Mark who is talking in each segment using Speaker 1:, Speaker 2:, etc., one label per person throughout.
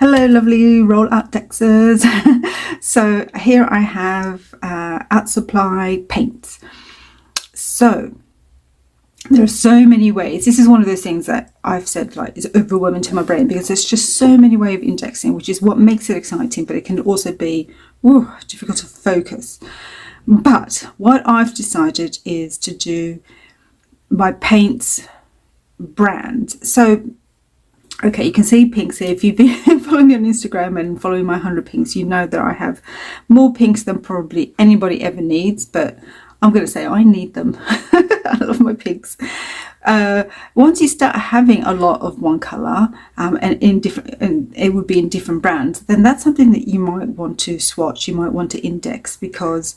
Speaker 1: Hello lovely rolARTdexers. So here I have Art Supply paints. So there are so many ways. This is one of those things that I've said like is overwhelming to my brain because there's just so many ways of indexing, which is what makes it exciting, but it can also be difficult to focus. But what I've decided is to do my paints brand. So okay, you can see pinks here. If you've been following me on Instagram and following my 100 pinks, you know that I have more pinks than probably anybody ever needs, but I'm going to say I need them. I love my pinks. Once you start having a lot of one colour and it would be in different brands, then that's something that you might want to swatch, you might want to index, because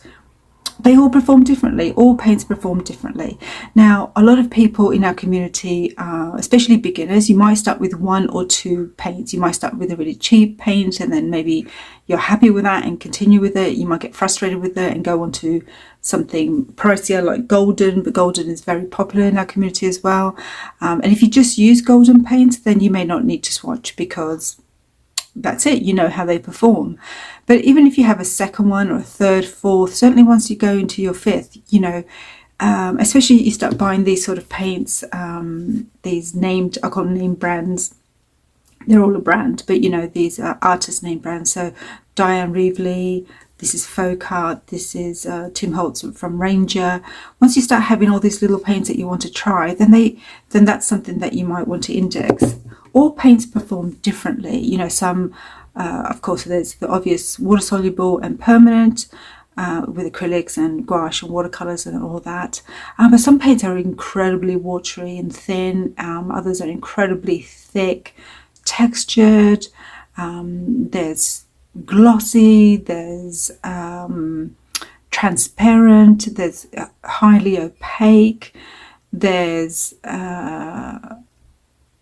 Speaker 1: they all perform differently. All paints perform differently. Now, a lot of people in our community, especially beginners, you might start with one or two paints. You might start with a really cheap paint and then maybe you're happy with that and continue with it. You might get frustrated with it and go on to something pricier like golden, but golden is very popular in our community as well. And if you just use golden paints, then you may not need to swatch because that's it, you know how they perform. But even if you have a second one or a third, fourth, certainly once you go into your fifth, you know, especially you start buying these sort of paints, these named, I call them name brands. They're all a brand, but you know, these are artist name brands. So Diaries, this is Folk Art, this is Tim Holtz from Ranger. Once you start having all these little paints that you want to try, then that's something that you might want to index. All paints perform differently. You know, some, of course, there's the obvious water-soluble and permanent with acrylics and gouache and watercolours and all that. But some paints are incredibly watery and thin. Others are incredibly thick, textured. There's glossy, there's transparent, there's highly opaque, there's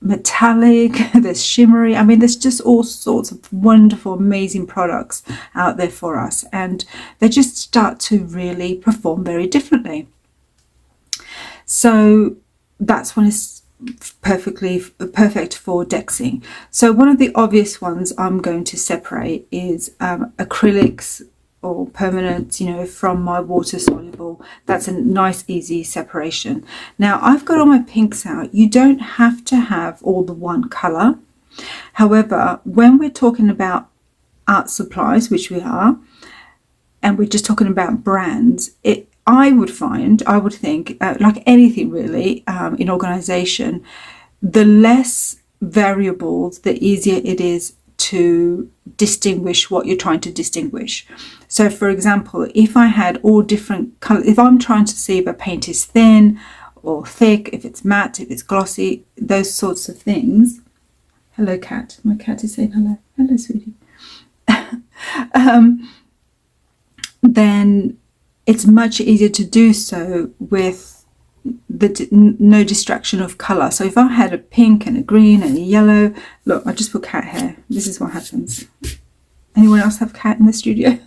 Speaker 1: metallic, there's shimmery. I mean, there's just all sorts of wonderful, amazing products out there for us, and they just start to really perform very differently. So that's when it's perfect for dexing. So one of the obvious ones I'm going to separate is acrylics or permanent, you know, from my water soluble. That's a nice easy separation. Now I've got all my pinks out. You don't have to have all the one color. However, when we're talking about art supplies, which we are, and we're just talking about brands, I would think, like anything really, in organization, the less variables, the easier it is to distinguish what you're trying to distinguish. So for example, if I had all different colors, if I'm trying to see if a paint is thin or thick, if it's matte, if it's glossy, those sorts of things. Hello cat, my cat is saying hello. Hello sweetie. Then it's much easier to do so with no distraction of color. So if I had a pink and a green and a yellow, look, I just put cat hair. This is what happens. Anyone else have cat in the studio?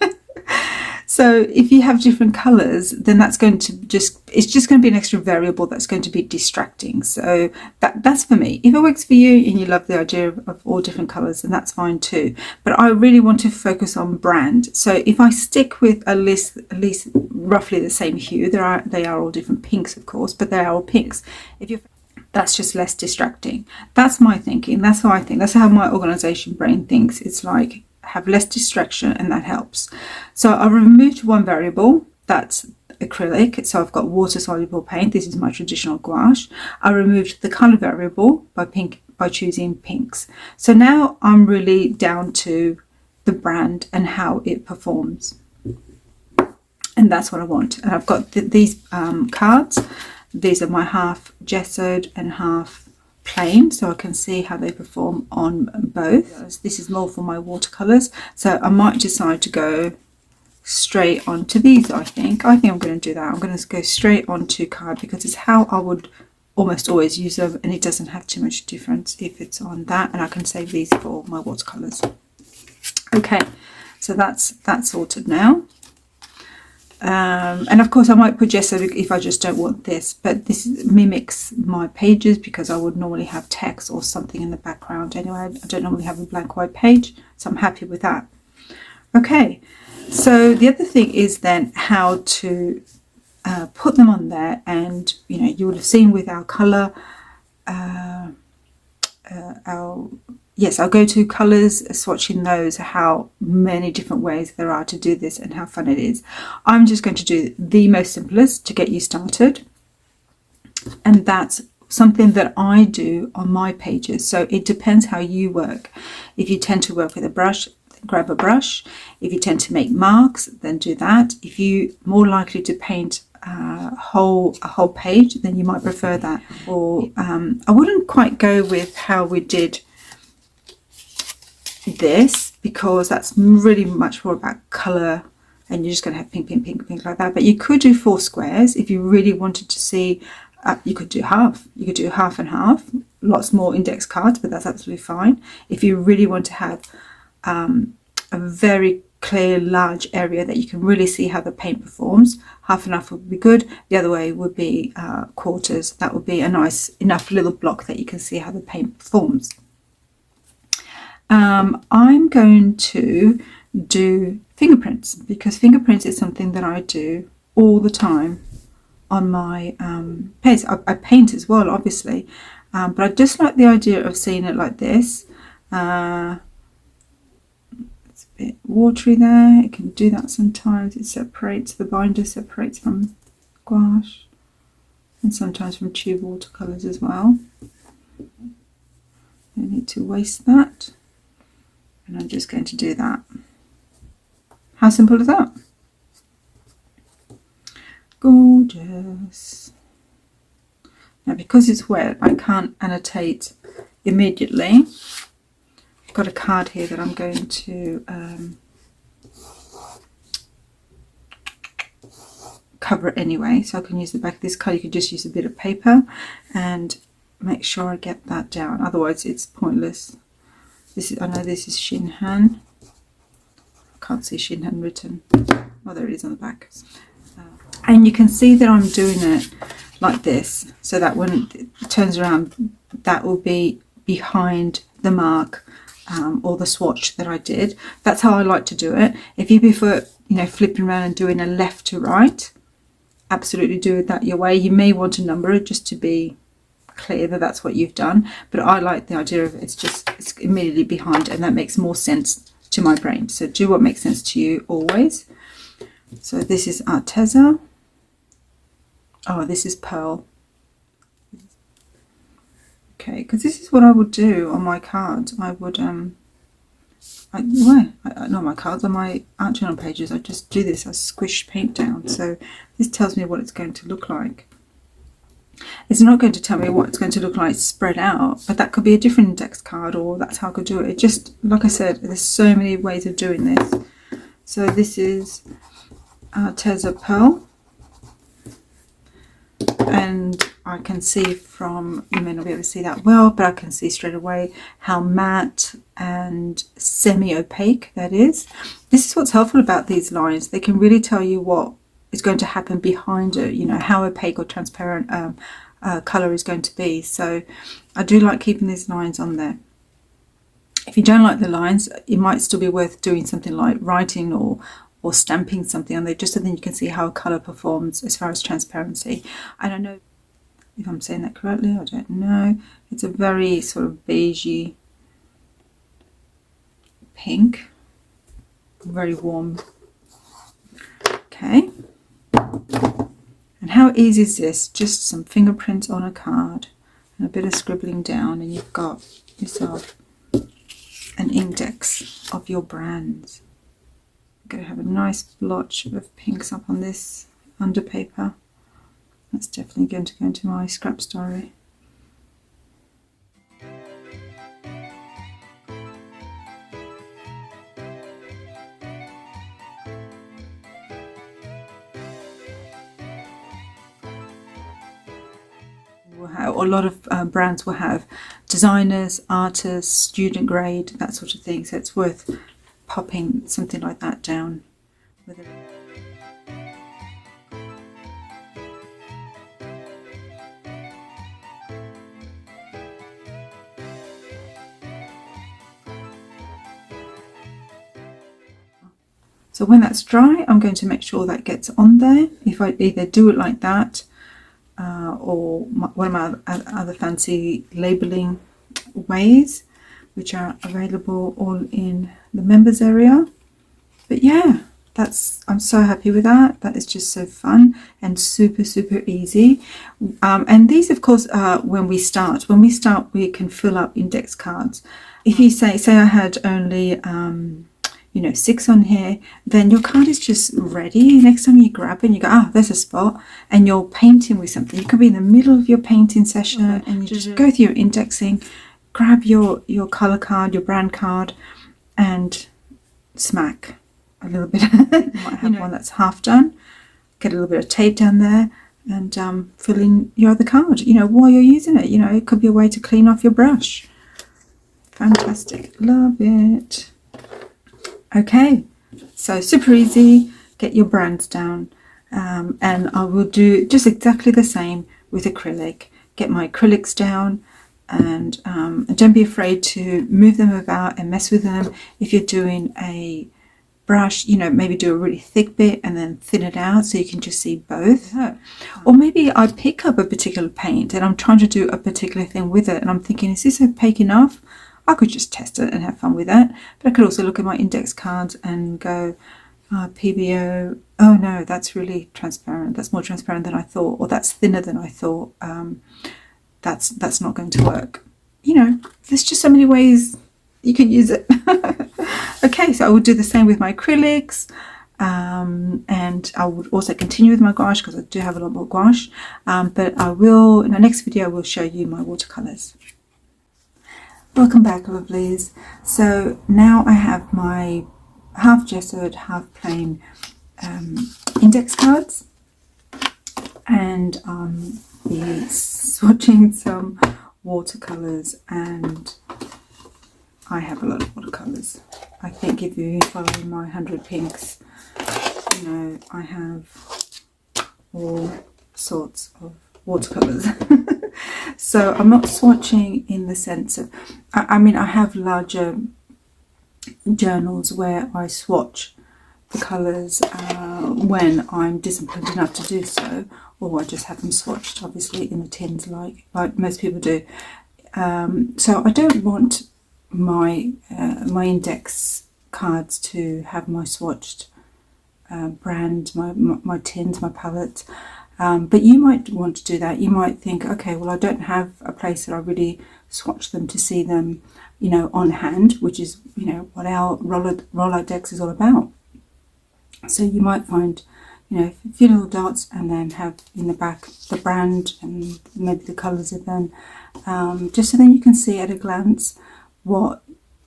Speaker 1: So if you have different colors, then that's going to it's just going to be an extra variable that's going to be distracting. So that's for me. If it works for you and you love the idea of all different colors, then that's fine too. But I really want to focus on brand. So if I stick with at least roughly the same hue, they are all different pinks, of course, but they are all pinks. That's just less distracting. That's my thinking. That's how I think. That's how my organization brain thinks. It's like, have less distraction, and that helps. So I removed one variable, that's acrylic. So I've got water soluble paint. This is my traditional gouache. I removed the color variable by choosing pinks. So now I'm really down to the brand and how it performs, and that's what I want. And I've got these cards. These are my half gessoed and half plain, so I can see how they perform on both. This is more for my watercolors, so I might decide to go straight onto these. I think I'm going to do that. I'm going to go straight onto card because it's how I would almost always use them, and it doesn't have too much difference if it's on that, and I can save these for my watercolors. Okay, so that's sorted now. And of course I might put gesso if I just don't want this, but this mimics my pages because I would normally have text or something in the background anyway. I don't normally have a blank white page, so I'm happy with that. Okay, so the other thing is then how to put them on there, and you would have seen with our colour, our go-to colours, swatching those, how many different ways there are to do this and how fun it is. I'm just going to do the most simplest to get you started, and that's something that I do on my pages. So it depends how you work. If you tend to work with a brush, then grab a brush. If you tend to make marks, then do that. If you're more likely to paint a whole page, then you might prefer that. Or I wouldn't quite go with how we did this, because that's really much more about colour, and you're just going to have pink, pink, pink, pink like that. But you could do 4 squares if you really wanted to see. You could do half. You could do half and half. Lots more index cards, but that's absolutely fine. If you really want to have a very clear, large area that you can really see how the paint performs, half and half would be good. The other way would be quarters. That would be a nice enough little block that you can see how the paint performs. I'm going to do fingerprints, because fingerprints is something that I do all the time on my page. I paint as well, obviously, but I just like the idea of seeing it like this. It's a bit watery there. It can do that sometimes. It separates, the binder separates from gouache, and sometimes from tube watercolours as well. I don't need to waste that. And I'm just going to do that. How simple is that? Gorgeous. Now, because it's wet, I can't annotate immediately. I've got a card here that I'm going to cover it anyway, so I can use the back of this card. You could just use a bit of paper and make sure I get that down, otherwise it's pointless. I know this is Shinhan. I can't see Shinhan written. Oh, there it is on the back. And you can see that I'm doing it like this, so that when it turns around, that will be behind the mark or the swatch that I did. That's how I like to do it. If you prefer, flipping around and doing a left to right, absolutely do it that your way. You may want to number it just to be clear that that's what you've done, but I like the idea of it's immediately behind, and that makes more sense to my brain. So do what makes sense to you always. So this is Arteza. Oh, this is Pearl. Okay, because this is what I would do on my cards. I would not my cards, on my art journal pages. I just do this. I squish paint down. So this tells me what it's going to look like. It's not going to tell me what it's going to look like spread out, but that could be a different index card, or that's how I could do it. It just, like I said, there's so many ways of doing this. So this is Arteza Pearl, and I can see from, you may not be able to see that well, but I can see straight away how matte and semi-opaque that is. This is what's helpful about these lines. They can really tell you what is going to happen behind it, how opaque or transparent colour is going to be. So I do like keeping these lines on there. If you don't like the lines, it might still be worth doing something like writing or stamping something on there, just so then you can see how a colour performs as far as transparency. I don't know if I'm saying that correctly, I don't know. It's a very sort of beigey pink, very warm. Okay. And how easy is this? Just some fingerprints on a card and a bit of scribbling down, and you've got yourself an index of your brands. I'm going to have a nice blotch of pinks up on this under paper. That's definitely going to go into my scraps diary. A lot of brands will have designers, artists, student grade, that sort of thing, so it's worth popping something like that down with it. So when that's dry, I'm going to make sure that gets on there. If I either do it like that or one of my other fancy labeling ways, which are available all in the members area. But yeah, I'm so happy with that. That is just so fun and super easy. And these, of course, are when we start. When we start, we can fill up index cards. If you say I had only 6 on here, then your card is just ready. Next time you grab it and you go, there's a spot, and you're painting with something. You could be in the middle of your painting session and you just go through your indexing, grab your color card, your brand card, and smack a little bit. You might have one that's half done. Get a little bit of tape down there and fill in your other card. While you're using it, it could be a way to clean off your brush. Fantastic, love it. Okay, so super easy. Get your brands down, and I will do just exactly the same with acrylic. Get my acrylics down, and don't be afraid to move them about and mess with them. If you're doing a brush, maybe do a really thick bit and then thin it out so you can just see both. Or maybe I pick up a particular paint and I'm trying to do a particular thing with it, and I'm thinking, is this opaque enough? I could just test it and have fun with that. But I could also look at my index cards and go, PBO, oh no, that's really transparent. That's more transparent than I thought, or that's thinner than I thought. That's not going to work. There's just so many ways you can use it. Okay, so I will do the same with my acrylics, and I would also continue with my gouache because I do have a lot more gouache. But I will, in the next video, I will show you my watercolors. Welcome back, lovelies. So now I have my half gessoed, half plain index cards, and be swatching some watercolors, and I have a lot of watercolors. I think if you follow my 100 pinks, I have all sorts of watercolors. So I'm not swatching in the sense of, I have larger journals where I swatch the colours when I'm disciplined enough to do so, or I just have them swatched obviously in the tins like most people do. So I don't want my index cards to have my swatched brand, my tins, my palettes. But you might want to do that. You might think, okay, well, I don't have a place that I really swatch them to see them, on hand, which is, what our rolARTdex is all about. So you might find, a few little dots and then have in the back the brand and maybe the colours of them, just so then you can see at a glance what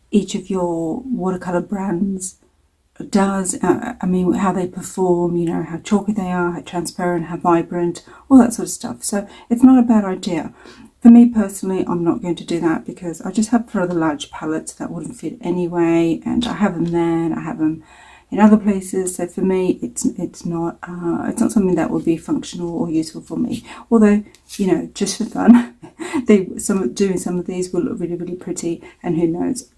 Speaker 1: each of your watercolour brands does, how they perform, how chalky they are, how transparent, how vibrant, all that sort of stuff. So it's not a bad idea. For me personally, I'm not going to do that because I just have rather large palettes that wouldn't fit anyway, and I have them there and I have them in other places. So for me, it's not something that would be functional or useful for me. Although, just for fun, doing some of these will look really, really pretty, and who knows,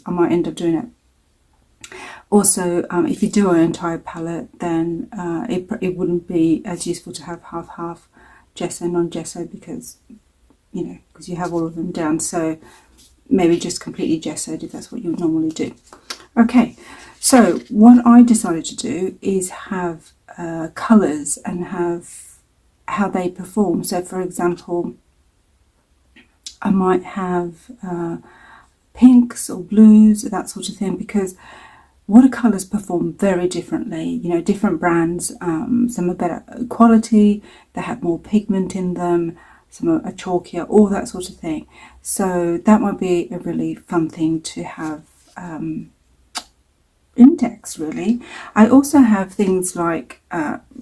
Speaker 1: I might end up doing it. Also, if you do an entire palette, then it wouldn't be as useful to have half gesso, non-gesso, because you have all of them down. So maybe just completely gessoed if that's what you would normally do. Okay, so what I decided to do is have colours and have how they perform. So for example, I might have pinks or blues, that sort of thing, because watercolors perform very differently. Different brands, some are better quality, they have more pigment in them, some are chalkier, all that sort of thing. So that might be a really fun thing to have index, really. I also have things like,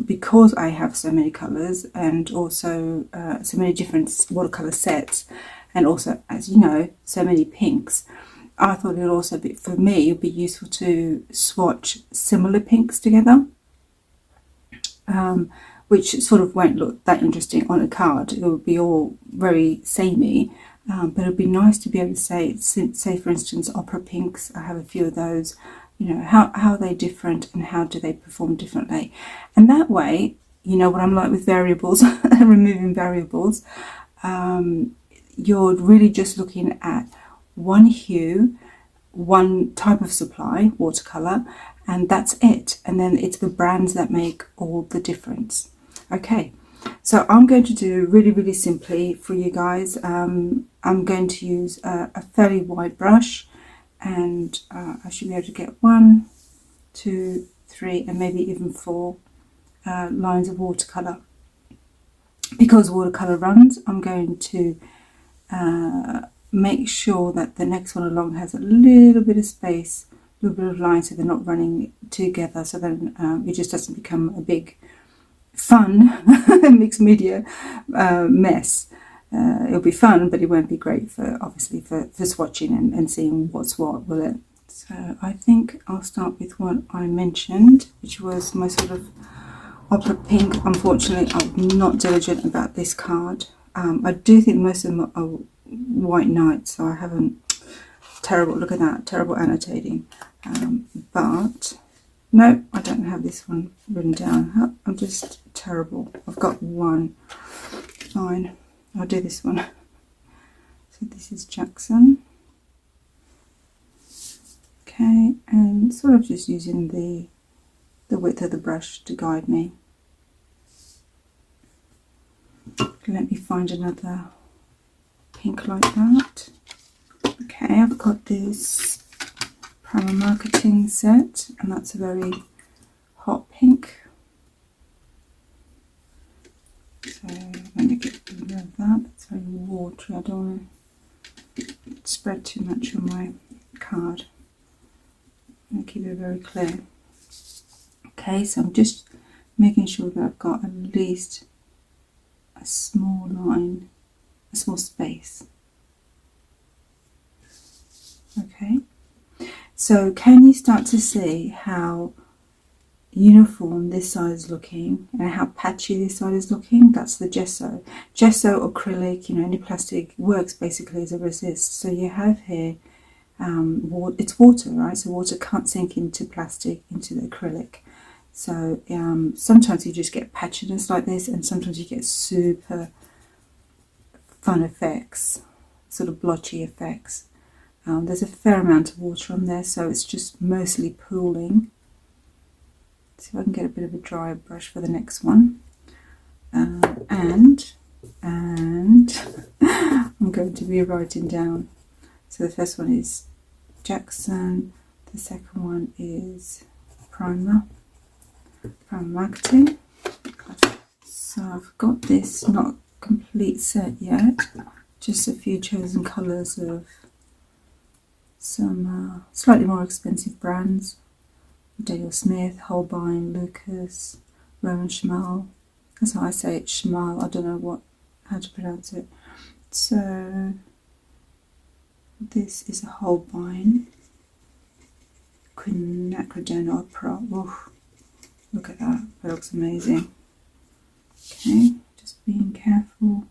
Speaker 1: because I have so many colors and also so many different watercolor sets, and also, as you know, so many pinks, I thought it would also be, for me, it would be useful to swatch similar pinks together, which sort of won't look that interesting on a card. It would be all very samey, but it would be nice to be able to say for instance, opera pinks, I have a few of those, you know, how are they different and how do they perform differently. And that way, you know what I'm like with variables, removing variables, you're really just looking at one hue, one type of supply, watercolor, and that's it. And then it's the brands that make all the difference. Okay, so I'm going to do really simply for you guys. I'm going to use a fairly wide brush, and I should be able to get 1, 2, 3 and maybe even 4 lines of watercolor. Because watercolor runs, I'm going to make sure that the next one along has a little bit of space, a little bit of line, so they're not running together, so then it just doesn't become a big fun mixed media mess. It'll be fun, but it won't be great for, obviously, for swatching and seeing what's what, will it? So I think I'll start with what I mentioned, which was my sort of opera pink. Unfortunately, I'm not diligent about this card. I do think most of them are white knight, so I haven't, terrible, look at that, terrible annotating. But no, I don't have this one written down. I'm just terrible. I've got one. Fine, I'll do this one. So this is Jackson. Okay, and sort of just using the width of the brush to guide me. Let me find another pink like that. Okay, I've got this primer marketing set, and that's a very hot pink. So let me get rid of that. That's very watery. I don't want to spread too much on my card. I'm going to keep it very clear. Okay, so I'm just making sure that I've got at least a small line, a small space. Okay, so can you start to see how uniform this side is looking and how patchy this side is looking? That's the gesso. Gesso, acrylic, you know, any plastic works basically as a resist. So you have here, it's water, right? So water can't sink into plastic, into the acrylic. So sometimes you just get patchiness like this, and sometimes you get super fun effects, sort of blotchy effects. There's a fair amount of water on there, so it's just mostly pooling. See if I can get a bit of a drier brush for the next one. And I'm going to be writing down. So the first one is Jackson, the second one is primer marketing. So I've got this not complete set yet, just a few chosen colours of some slightly more expensive brands: Dale Smith, Holbein, Lucas, Roman Schmal. That's how I say it, Schmal. I don't know how to pronounce it. So this is a Holbein Quinacridone Opera. Oof, look at that, that looks amazing. Okay, just being careful,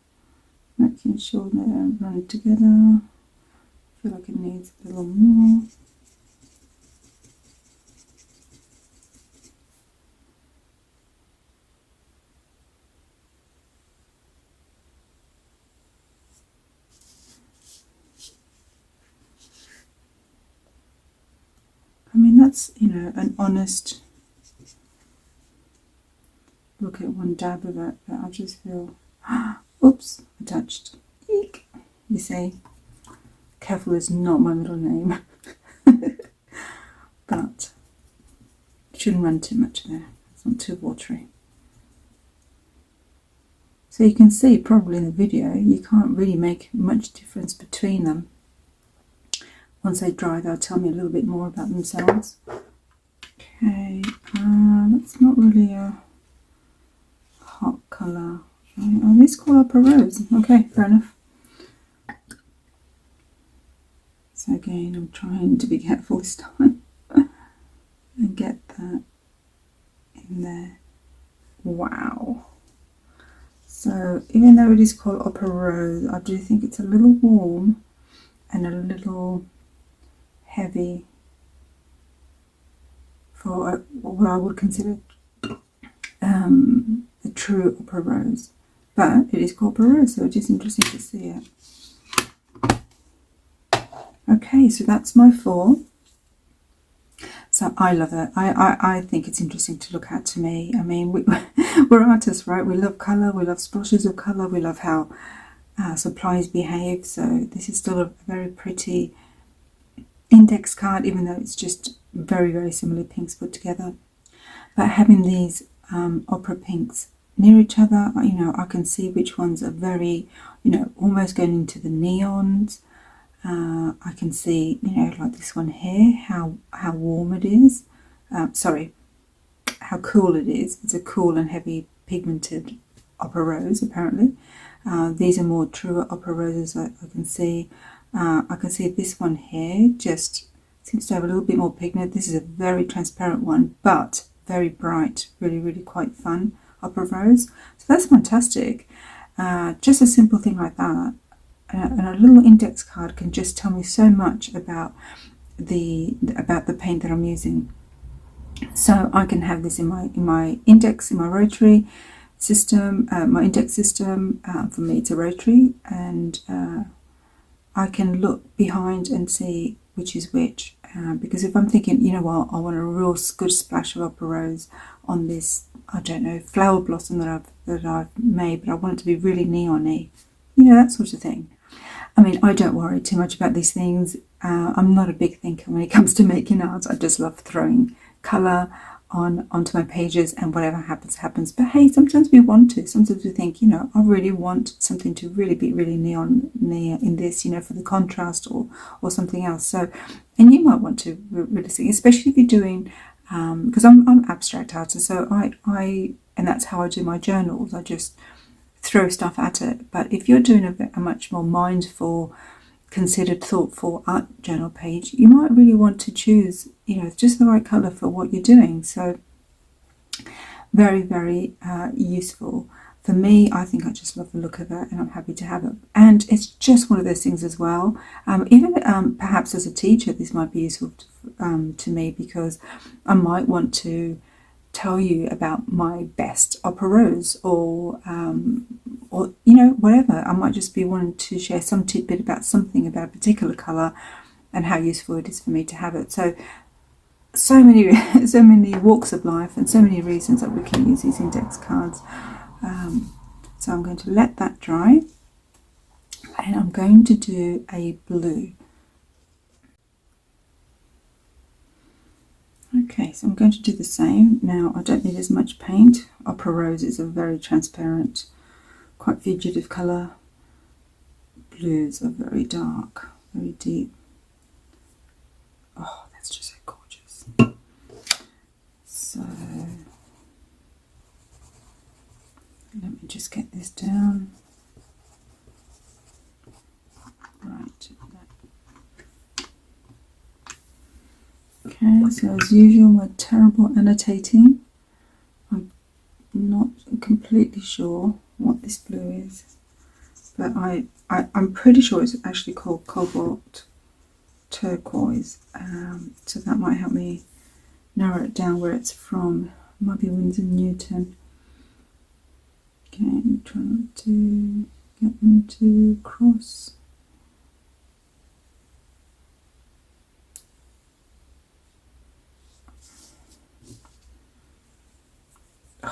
Speaker 1: making sure they don't run together. I feel like it needs a little more. I mean, that's, you know, an honest look at one dab of it, but I just feel, oops, I touched. Eek. You see, careful is not my middle name. But it shouldn't run too much there. It's not too watery. So you can see probably in the video, you can't really make much difference between them. Once they dry, they'll tell me a little bit more about themselves. Okay, that's not really a hot colour. Oh, this called Opera Rose. Okay, fair enough. So again, I'm trying to be careful this time and get that in there. Wow. So even though it is called Opera Rose, I do think it's a little warm and a little heavy for what I would consider a true opera rose. But it is called opera rose, so it is interesting to see it. Okay, so that's my 4. So I love it. I think it's interesting to look at, to me. I mean, we're artists, right? We love colour, we love splotches of colour, we love how supplies behave. So this is still a very pretty index card, even though it's just very, very similar pinks put together. But having these opera pinks near each other, you know, I can see which ones are very, you know, almost going into the neons. I can see, you know, like this one here, how warm it is. Sorry, how cool it is. It's a cool and heavy pigmented opera rose, apparently. These are more truer opera roses. I can see. I can see this one here just seems to have a little bit more pigment. This is a very transparent one, but very bright, really, really quite fun opera rose. So that's fantastic. Just a simple thing like that. And a little index card can just tell me so much about the paint that I'm using. So I can have this in my index, in my rotary system, my index system. For me, it's a rotary, and I can look behind and see which is which. Because if I'm thinking, you know what, I want a real good splash of opera rose on this, I don't know, flower blossom that I've made, but I want it to be really neon-y, you know, that sort of thing. I mean, I don't worry too much about these things. I'm not a big thinker when it comes to making art. I just love throwing colour onto my pages, and whatever happens, happens. But hey, sometimes we want to. Sometimes we think, you know, I really want something to really be really neon in this, you know, for the contrast or something else. So, and you might want to really see, especially if you're doing, because I'm abstract artist, so I and that's how I do my journals. I just throw stuff at it. But if you're doing a much more mindful, considered, thoughtful art journal page, you might really want to choose, you know, just the right colour for what you're doing. So very, very useful. For me, I think I just love the look of it, and I'm happy to have it. And it's just one of those things as well. Even perhaps as a teacher, this might be useful to me, because I might want to tell you about my best opera rose, or you know, whatever. I might just be wanting to share some tidbit about something about a particular colour and how useful it is for me to have it. So many walks of life and so many reasons that we can use these index cards. So I'm going to let that dry, and I'm going to do a blue. Okay, so I'm going to do the same. Now, I don't need as much paint. Opera rose is a very transparent, quite fugitive colour. Blues are very dark, very deep. Oh, that's just so gorgeous. So, let me just get this down. Right. Okay, so as usual, we're terrible annotating. I'm not completely sure what this blue is, but I'm pretty sure it's actually called cobalt turquoise. So that might help me narrow it down where it's from. It might be Winsor Newton. Okay, try not to get them to cross.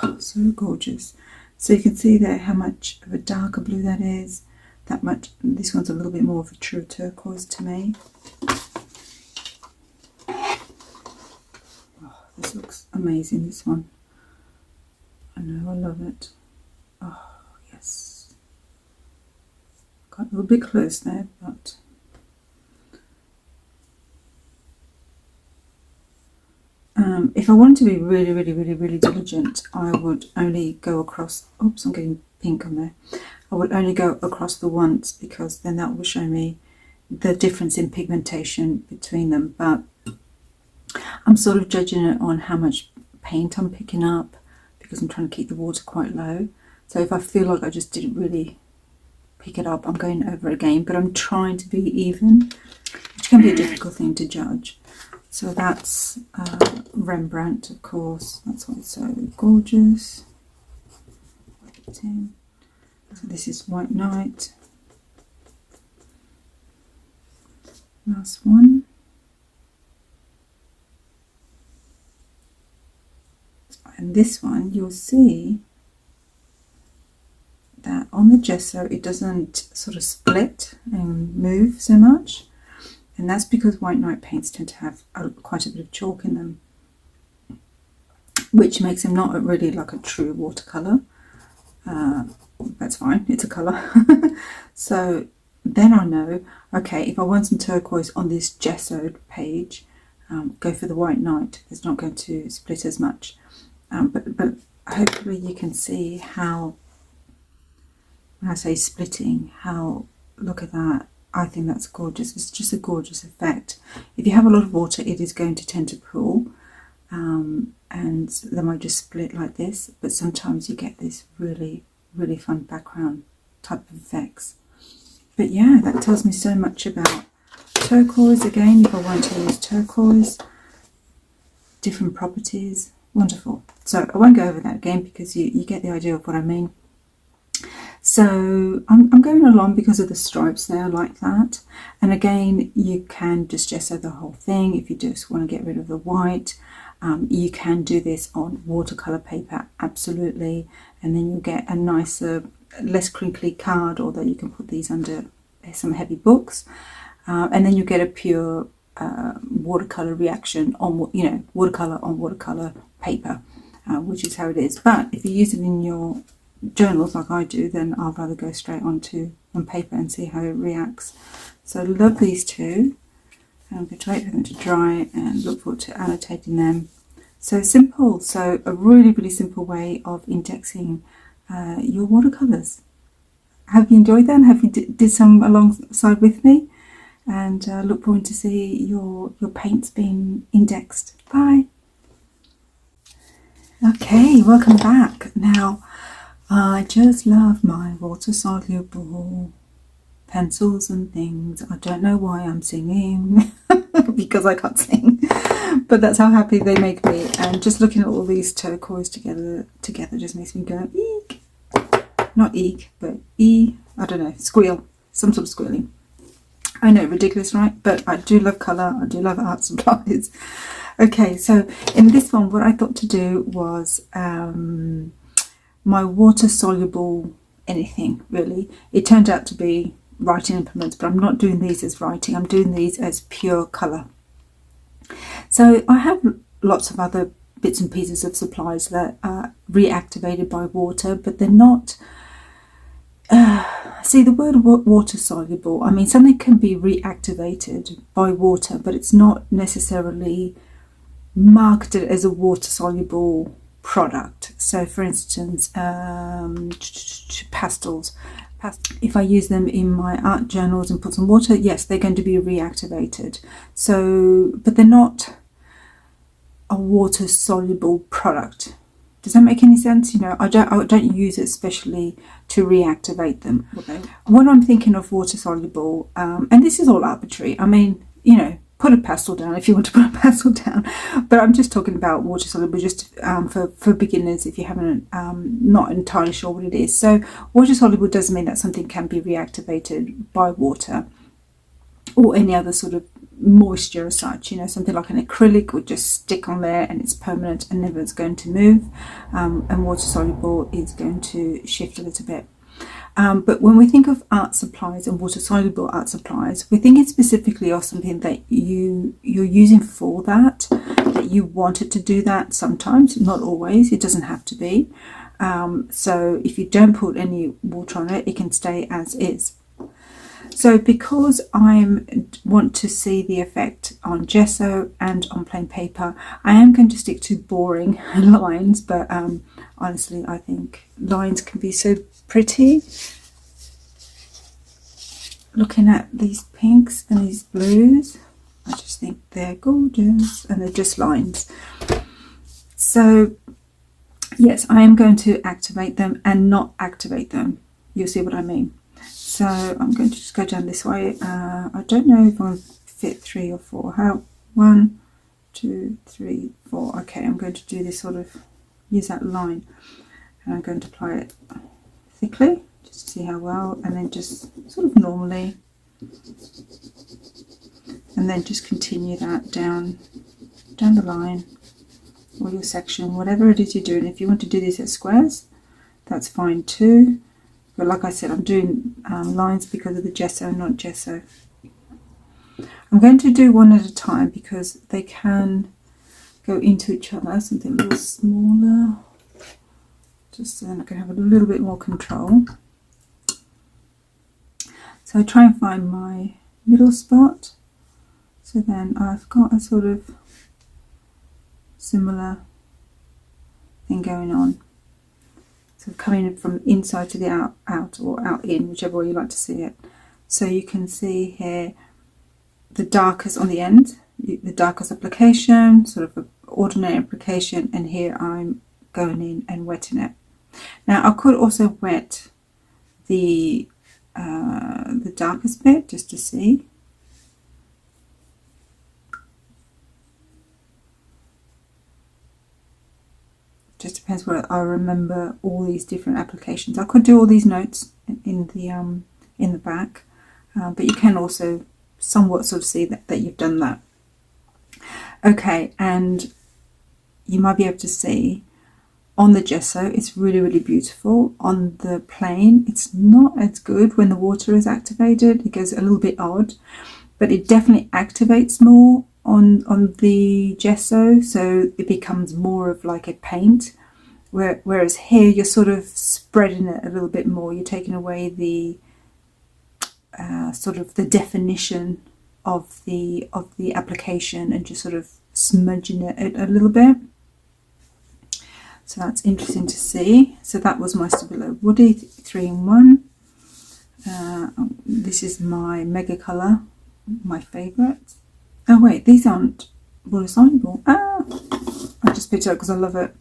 Speaker 1: Oh, so gorgeous. So you can see there how much of a darker blue that is. That much. This one's a little bit more of a true turquoise to me. Oh, this looks amazing, this one. I know, I love it. Oh, yes. Got a little bit close there, but if I wanted to be really, really, really, really diligent, I would only go across. Oops, I'm getting pink on there. I would only go across the once, because then that will show me the difference in pigmentation between them. But I'm sort of judging it on how much paint I'm picking up, because I'm trying to keep the water quite low. So if I feel like I just didn't really pick it up, I'm going over again. But I'm trying to be even, which can be a difficult thing to judge. So that's Rembrandt, of course. That's why it's so gorgeous. So this is White Knight. Last one. And this one, you'll see that on the gesso it doesn't sort of split and move so much, and that's because White Knight paints tend to have quite a bit of chalk in them, which makes them not really like a true watercolour. That's fine, it's a colour. So then I know, okay, if I want some turquoise on this gessoed page, go for the White Knight. It's not going to split as much, but hopefully you can see how, when I say splitting, how, look at that. I think that's gorgeous. It's just a gorgeous effect. If you have a lot of water, it is going to tend to pool, and they might just split like this, but sometimes you get this really, really fun background type of effects. But yeah, that tells me so much about turquoise. Again, if I want to use turquoise, different properties, wonderful. So I won't go over that again because you get the idea of what I mean. So I'm going along because of the stripes there like that. And again, you can just gesso the whole thing if you just want to get rid of the white. You can do this on watercolor paper, absolutely, and then you'll get a nicer, less crinkly card, although you can put these under some heavy books, and then you get a pure watercolor reaction on, you know, watercolor on watercolor paper, which is how it is. But if you use it in your journals like I do, then I'll rather go straight on paper and see how it reacts. So I love these two. I'm going to wait for them to dry and look forward to annotating them. So simple. So a really, really simple way of indexing your watercolours. Have you enjoyed that? Have you did some alongside with me? And look forward to see your paints being indexed. Bye. Okay, welcome back. Now, I just love my water-soluble pencils and things. I don't know why I'm singing because I can't sing, but that's how happy they make me. And just looking at all these turquoise together just makes me go eek. Not eek, but I don't know, squeal, some sort of squealing. I know, ridiculous, right? But I do love colour, I do love art supplies. Okay, so in this one, what I thought to do was my water-soluble anything, really. It turned out to be writing implements, but I'm not doing these as writing, I'm doing these as pure colour. So I have lots of other bits and pieces of supplies that are reactivated by water, but they're not, see, the word water soluble, I mean, something can be reactivated by water, but it's not necessarily marketed as a water soluble product. So for instance, pastels, if I use them in my art journals and put some water, yes, they're going to be reactivated. So, but they're not a water soluble product. Does that make any sense? You know, I don't use it especially to reactivate them. Okay. When I'm thinking of water soluble, and this is all arbitrary, I mean, you know, put a pastel down if you want to put a pastel down, but I'm just talking about water soluble just for beginners if you haven't not entirely sure what it is. So water soluble doesn't mean that something can be reactivated by water or any other sort of moisture as such. You know, something like an acrylic would just stick on there and it's permanent and never is going to move, and water soluble is going to shift a little bit. But when we think of art supplies and water-soluble art supplies, we're thinking specifically of something that you're using for that you wanted to do that sometimes, not always, it doesn't have to be. So if you don't put any water on it, it can stay as is. So because I want to see the effect on gesso and on plain paper, I am going to stick to boring lines, but honestly, I think lines can be so pretty. Looking at these pinks and these blues, I just think they're gorgeous and they're just lines. So yes, I am going to activate them and not activate them. You'll see what I mean. So I'm going to just go down this way. I don't know if I'll fit 3 or 4. How? 1, 2, 3, 4. Okay, I'm going to do this sort of, use that line, and I'm going to apply it thickly just to see how well, and then just sort of normally, and then just continue that down the line, or your section, whatever it is you're doing. If you want to do these as squares, that's fine too, but like I said, I'm doing lines because of the gesso, not gesso. I'm going to do one at a time because they can go into each other. Something a little smaller, just so then I can have a little bit more control. So I try and find my middle spot, so then I've got a sort of similar thing going on. So coming from inside to the out or out in, whichever way you like to see it. So you can see here the darkest on the end, the darkest application, sort of an ordinary application, and here I'm going in and wetting it. Now I could also wet the darkest bit just to see. Just depends where I remember all these different applications. I could do all these notes in the back, but you can also somewhat sort of see that you've done that. Okay, and you might be able to see on the gesso it's really, really beautiful. On the plane it's not as good when the water is activated. It goes a little bit odd, but it definitely activates more on the gesso, so it becomes more of like a paint, whereas here you're sort of spreading it a little bit more. You're taking away the sort of the definition of the application and just sort of smudging it a little bit. So that's interesting to see. So that was my Stabilo Woody 3-in-1. This is my Mega Colour, my favourite. Oh wait, these aren't water-soluble. I just picked it up because I love it.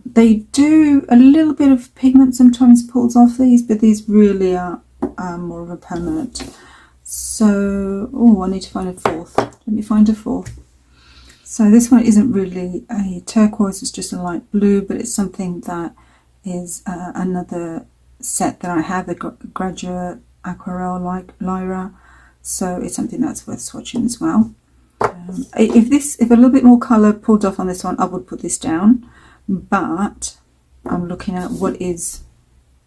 Speaker 1: They do a little bit of pigment sometimes pulls off these, but these really are more of a permanent. So, oh, I need to find a fourth. Let me find a fourth. So this one isn't really a turquoise, it's just a light blue, but it's something that is another set that I have, the Graduate Aquarelle like Lyra. So it's something that's worth swatching as well. If a little bit more colour pulled off on this one, I would put this down, but I'm looking at what is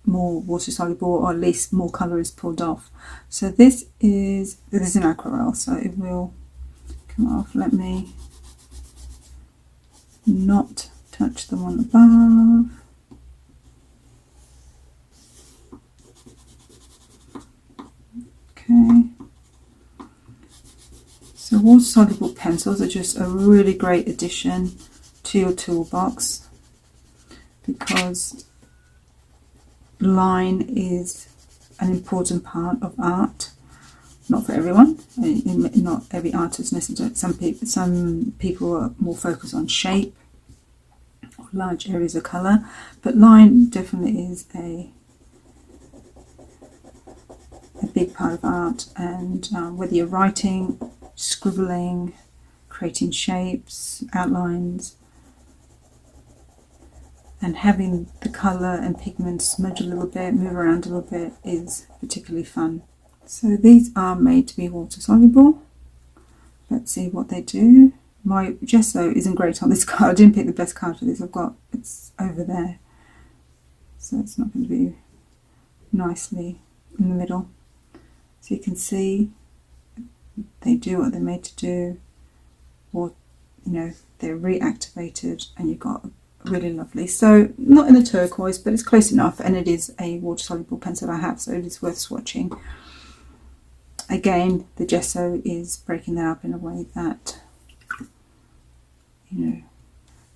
Speaker 1: more water soluble, or at least more colour is pulled off. So this is an aquarelle, so it will come off. Let me not touch the one above. Okay. So water-soluble pencils are just a really great addition to your toolbox, because line is an important part of art. Not for everyone, not every artist necessarily. Some people are more focused on shape or large areas of colour, but line definitely is a big part of art. And whether you're writing, scribbling, creating shapes, outlines, and having the colour and pigment smudge a little bit, move around a little bit, is particularly fun. So these are made to be water soluble. Let's see what they do. My gesso isn't great on this card. I didn't pick the best card for this. It's over there, so it's not going to be nicely in the middle. So you can see they do what they're made to do, or they're reactivated, and you've got really lovely. So not in the turquoise, but it's close enough, and it is a water soluble pencil I have, so it is worth swatching. Again, the gesso is breaking that up in a way that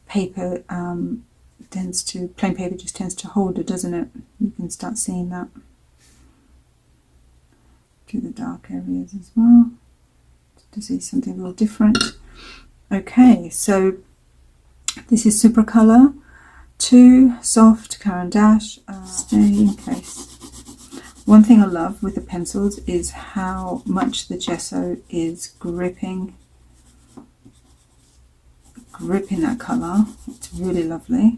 Speaker 1: paper plain paper just tends to hold it, doesn't it? You can start seeing that. Do the dark areas as well to see something a little different. Okay, so this is Super Colour 2 Soft Caran d'Ache. Stay in case. One thing I love with the pencils is how much the gesso is gripping grip in that colour. It's really lovely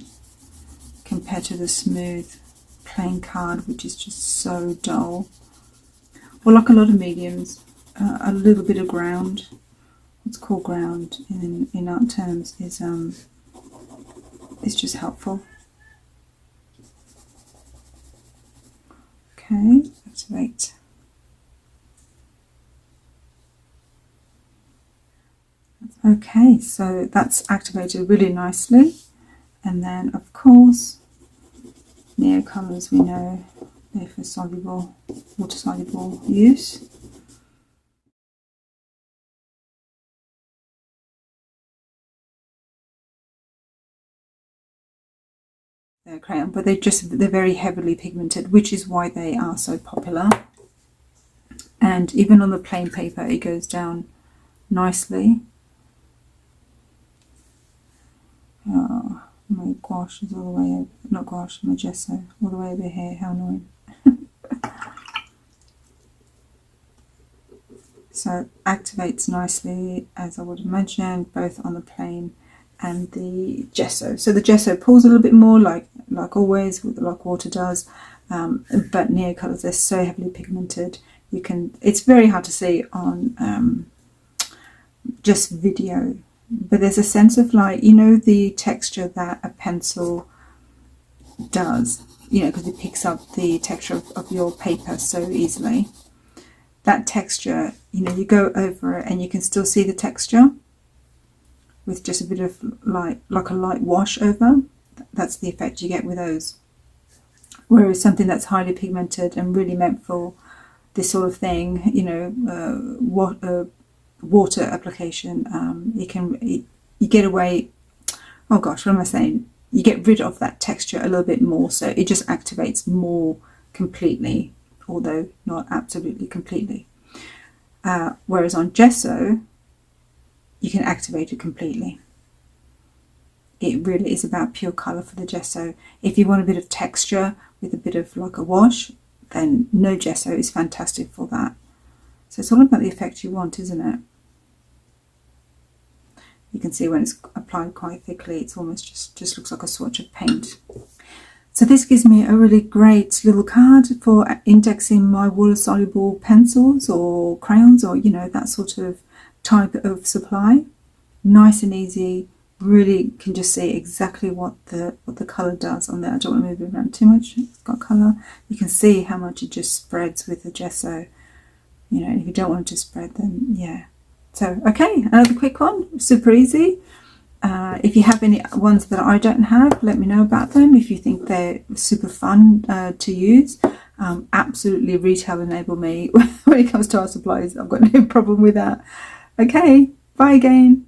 Speaker 1: compared to the smooth plain card, which is just so dull. Or like a lot of mediums, a little bit of ground. What's called ground in art terms is just helpful. Okay, activate. Okay, so that's activated really nicely. And then, of course, Neo colours, we know they're for soluble, water-soluble use. They're crayon, but they're very heavily pigmented, which is why they are so popular. And even on the plain paper, it goes down nicely. Oh, my gouache is all the way over, not gouache, my gesso, all the way over here. How annoying. So activates nicely, as I would imagine, both on the plain and the gesso. So the gesso pulls a little bit more, like always, like water does. But Neo colours, they're so heavily pigmented. It's very hard to see on just video, but there's a sense of, like, you know, the texture that a pencil does, you know, because it picks up the texture of your paper so easily. That texture, you know, you go over it and you can still see the texture with just a bit of like a light wash over. That's the effect you get with those. Whereas something that's highly pigmented and really meant for this sort of thing, you know, water application, you get away, oh gosh, what am I saying? You get rid of that texture a little bit more, so it just activates more completely, although not absolutely completely. Whereas on gesso, you can activate it completely. It really is about pure colour for the gesso. If you want a bit of texture with a bit of like a wash, then no gesso is fantastic for that. So it's all about the effect you want, isn't it? You can see when it's applied quite thickly, it's almost just looks like a swatch of paint. So this gives me a really great little card for indexing my water-soluble pencils or crayons, or, you know, that sort of type of supply. Nice and easy. Really can just see exactly what the colour does on there. I don't want to move it around too much. It's got colour. You can see how much it just spreads with the gesso. You know, if you don't want it to spread, then yeah. So, okay, another quick one. Super easy. If you have any ones that I don't have, let me know about them. If you think they're super fun to use, absolutely retail enable me when it comes to our supplies. I've got no problem with that. Okay, bye again.